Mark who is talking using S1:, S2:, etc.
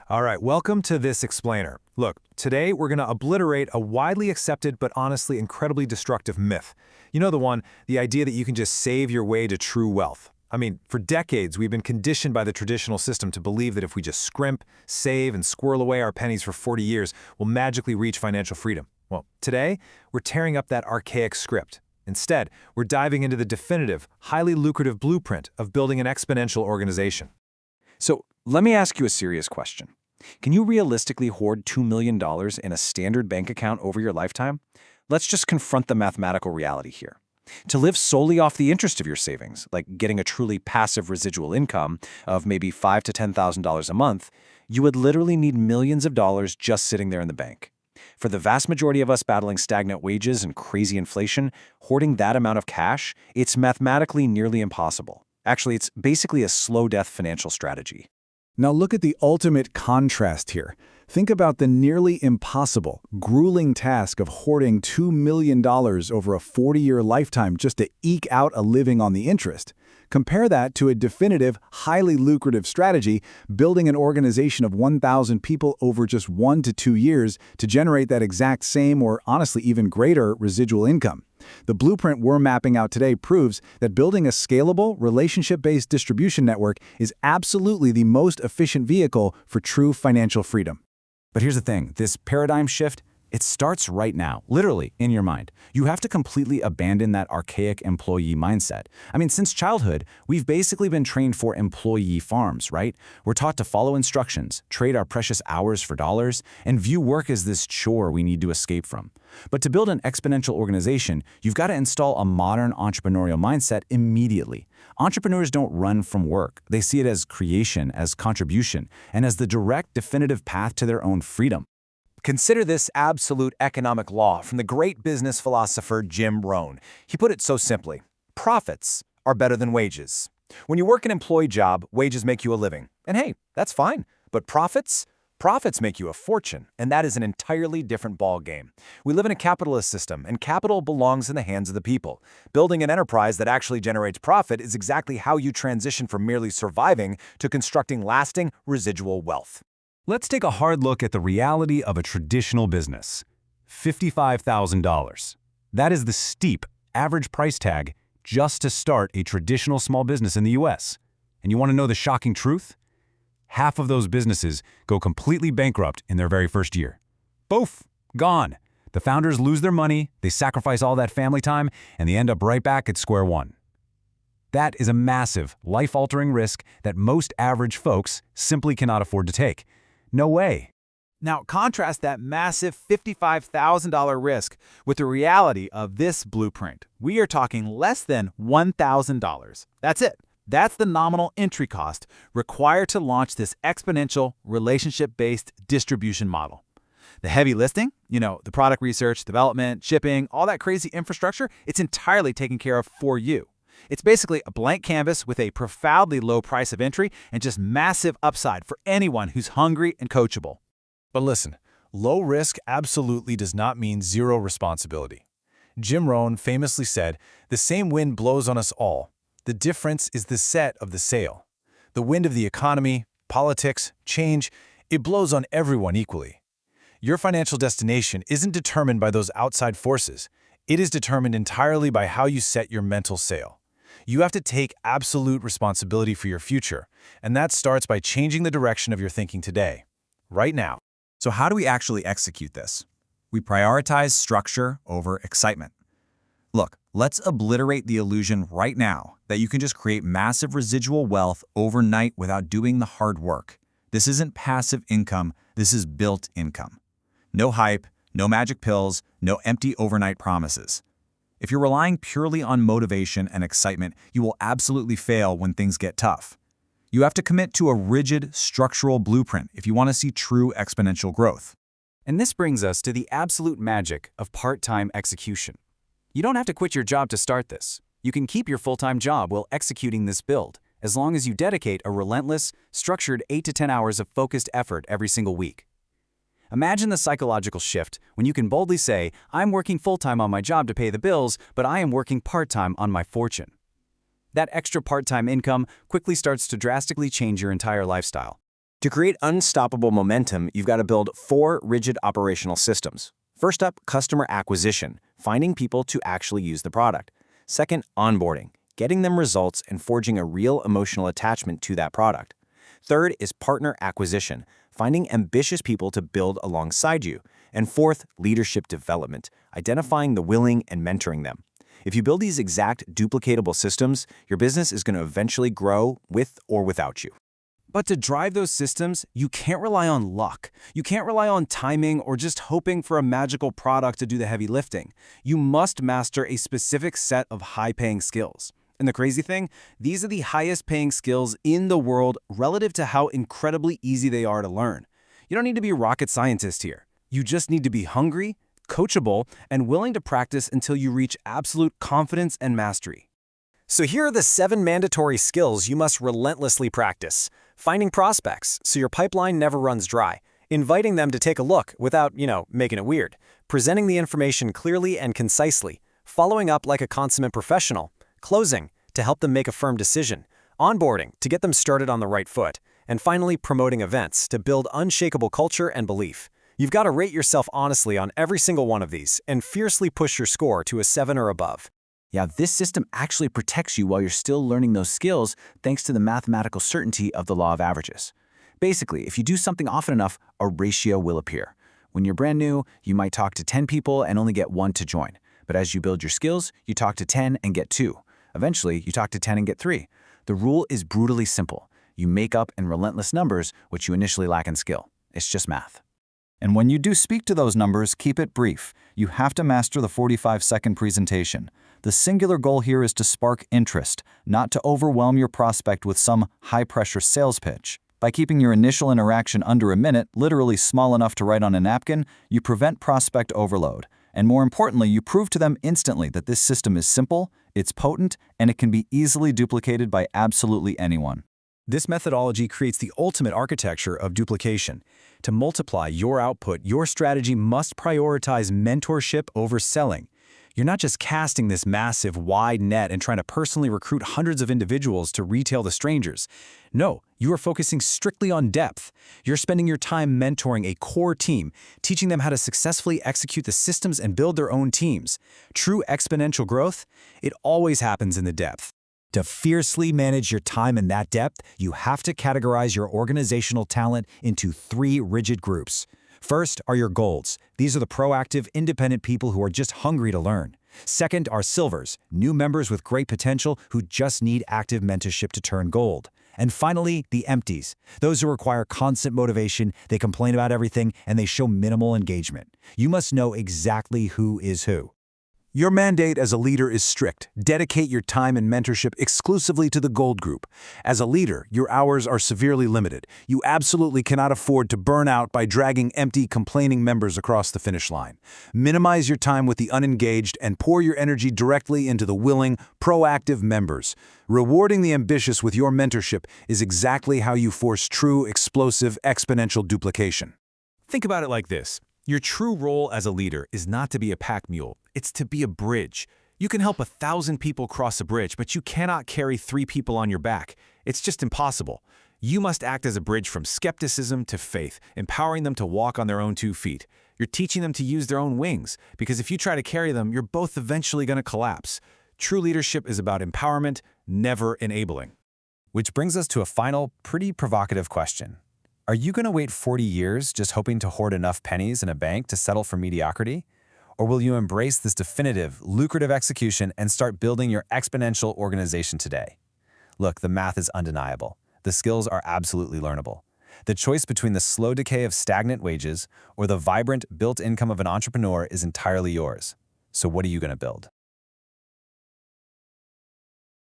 S1: All right, welcome to this explainer. Look, today we're going to obliterate a widely accepted but honestly incredibly destructive myth. You know the one, the idea that you can just save your way to true wealth. I mean, for decades we've been conditioned by the traditional system to believe that if we just scrimp, save, and squirrel away our pennies for 40 years, we'll magically reach financial freedom. Well, today we're tearing up that archaic script. Instead, we're diving into the definitive, highly lucrative blueprint of building an exponential organization.
S2: So let me ask you a serious question. Can you realistically hoard $2 million in a standard bank account over your lifetime? Let's just confront the mathematical reality here. To live solely off the interest of your savings, like getting a truly passive residual income of maybe $5,000 to $10,000 a month, you would literally need millions of dollars just sitting there in the bank. For the vast majority of us battling stagnant wages and crazy inflation, hoarding that amount of cash, it's mathematically nearly impossible. Actually, it's basically a slow-death financial strategy.
S3: Now look at the ultimate contrast here. Think about the nearly impossible, grueling task of hoarding $2 million over a 40-year lifetime just to eke out a living on the interest. Compare that to a definitive, highly lucrative strategy, building an organization of 1,000 people over just 1 to 2 years to generate that exact same or honestly even greater residual income. The blueprint we're mapping out today proves that building a scalable, relationship-based distribution network is absolutely the most efficient vehicle for true financial freedom.
S2: But here's the thing, this paradigm shift, it starts right now, literally in your mind. You have to completely abandon that archaic employee mindset. I mean, since childhood, we've basically been trained for employee farms, right? We're taught to follow instructions, trade our precious hours for dollars, and view work as this chore we need to escape from. But to build an exponential organization, you've got to install a modern entrepreneurial mindset immediately. Entrepreneurs don't run from work. They see it as creation, as contribution, and as the direct, definitive path to their own freedom.
S1: Consider this absolute economic law from the great business philosopher Jim Rohn. He put it so simply: profits are better than wages. When you work an employee job, wages make you a living. And hey, that's fine. But profits make you a fortune, and that is an entirely different ballgame. We live in a capitalist system, and capital belongs in the hands of the people. Building an enterprise that actually generates profit is exactly how you transition from merely surviving to constructing lasting residual wealth.
S4: Let's take a hard look at the reality of a traditional business. $55,000. That is the steep, average price tag just to start a traditional small business in the US. And you want to know the shocking truth? Half of those businesses go completely bankrupt in their very first year. Poof, gone. The founders lose their money, they sacrifice all that family time, and they end up right back at square one. That is a massive, life-altering risk that most average folks simply cannot afford to take. No way.
S5: Now, contrast that massive $55,000 risk with the reality of this blueprint. We are talking less than $1,000. That's it. That's the nominal entry cost required to launch this exponential, relationship-based distribution model. The heavy lifting, the product research, development, shipping, all that crazy infrastructure, it's entirely taken care of for you. It's basically a blank canvas with a profoundly low price of entry and just massive upside for anyone who's hungry and coachable.
S1: But listen, low risk absolutely does not mean zero responsibility. Jim Rohn famously said, "The same wind blows on us all. The difference is the set of the sail." The wind of the economy, politics, change, it blows on everyone equally. Your financial destination isn't determined by those outside forces. It is determined entirely by how you set your mental sail. You have to take absolute responsibility for your future, and that starts by changing the direction of your thinking today, right now.
S6: So how do we actually execute this? We prioritize structure over excitement. Look, let's obliterate the illusion right now that you can just create massive residual wealth overnight without doing the hard work. This isn't passive income, this is built income. No hype, no magic pills, no empty overnight promises. If you're relying purely on motivation and excitement, you will absolutely fail when things get tough. You have to commit to a rigid, structural blueprint if you want to see true exponential growth.
S2: And this brings us to the absolute magic of part-time execution. You don't have to quit your job to start this. You can keep your full-time job while executing this build, as long as you dedicate a relentless, structured 8 to 10 hours of focused effort every single week. Imagine the psychological shift when you can boldly say, "I'm working full-time on my job to pay the bills, but I am working part-time on my fortune." That extra part-time income quickly starts to drastically change your entire lifestyle. To create unstoppable momentum, you've got to build 4 rigid operational systems. First up, customer acquisition, finding people to actually use the product. Second, onboarding, getting them results and forging a real emotional attachment to that product. Third is partner acquisition, finding ambitious people to build alongside you. And fourth, leadership development, identifying the willing and mentoring them. If you build these exact duplicatable systems, your business is going to eventually grow with or without you.
S5: But to drive those systems, you can't rely on luck. You can't rely on timing or just hoping for a magical product to do the heavy lifting. You must master a specific set of high-paying skills. And the crazy thing, these are the highest-paying skills in the world relative to how incredibly easy they are to learn. You don't need to be a rocket scientist here. You just need to be hungry, coachable, and willing to practice until you reach absolute confidence and mastery.
S2: So here are the 7 mandatory skills you must relentlessly practice. Finding prospects so your pipeline never runs dry. Inviting them to take a look without, making it weird. Presenting the information clearly and concisely. Following up like a consummate professional. Closing to help them make a firm decision. Onboarding to get them started on the right foot. And finally, promoting events to build unshakable culture and belief. You've got to rate yourself honestly on every single one of these and fiercely push your score to a 7 or above.
S3: Yeah, this system actually protects you while you're still learning those skills thanks to the mathematical certainty of the law of averages. Basically, if you do something often enough, a ratio will appear. When you're brand new, you might talk to 10 people and only get 1 to join. But as you build your skills, you talk to 10 and get 2. Eventually, you talk to 10 and get 3. The rule is brutally simple. You make up in relentless numbers what you initially lack in skill. It's just math.
S6: And when you do speak to those numbers, keep it brief. You have to master the 45-second presentation. The singular goal here is to spark interest, not to overwhelm your prospect with some high-pressure sales pitch. By keeping your initial interaction under a minute, literally small enough to write on a napkin, you prevent prospect overload. And more importantly, you prove to them instantly that this system is simple, it's potent, and it can be easily duplicated by absolutely anyone.
S1: This methodology creates the ultimate architecture of duplication. To multiply your output, your strategy must prioritize mentorship over selling. You're not just casting this massive, wide net and trying to personally recruit hundreds of individuals to retail to strangers. No, you are focusing strictly on depth. You're spending your time mentoring a core team, teaching them how to successfully execute the systems and build their own teams. True exponential growth, it always happens in the depth. To fiercely manage your time in that depth, you have to categorize your organizational talent into 3 rigid groups. First are your golds. These are the proactive, independent people who are just hungry to learn. Second are silvers, new members with great potential who just need active mentorship to turn gold. And finally, the empties, those who require constant motivation, they complain about everything, and they show minimal engagement. You must know exactly who is who.
S4: Your mandate as a leader is strict. Dedicate your time and mentorship exclusively to the gold group. As a leader, your hours are severely limited. You absolutely cannot afford to burn out by dragging empty, complaining members across the finish line. Minimize your time with the unengaged and pour your energy directly into the willing, proactive members. Rewarding the ambitious with your mentorship is exactly how you force true, explosive, exponential duplication.
S1: Think about it like this. Your true role as a leader is not to be a pack mule. It's to be a bridge. You can help 1,000 people cross a bridge, but you cannot carry 3 people on your back. It's just impossible. You must act as a bridge from skepticism to faith, empowering them to walk on their own 2 feet. You're teaching them to use their own wings, because if you try to carry them, you're both eventually going to collapse. True leadership is about empowerment, never enabling.
S6: Which brings us to a final, pretty provocative question. Are you going to wait 40 years just hoping to hoard enough pennies in a bank to settle for mediocrity? Or will you embrace this definitive, lucrative execution and start building your exponential organization today? Look, the math is undeniable. The skills are absolutely learnable. The choice between the slow decay of stagnant wages or the vibrant, built income of an entrepreneur is entirely yours. So what are you going to build?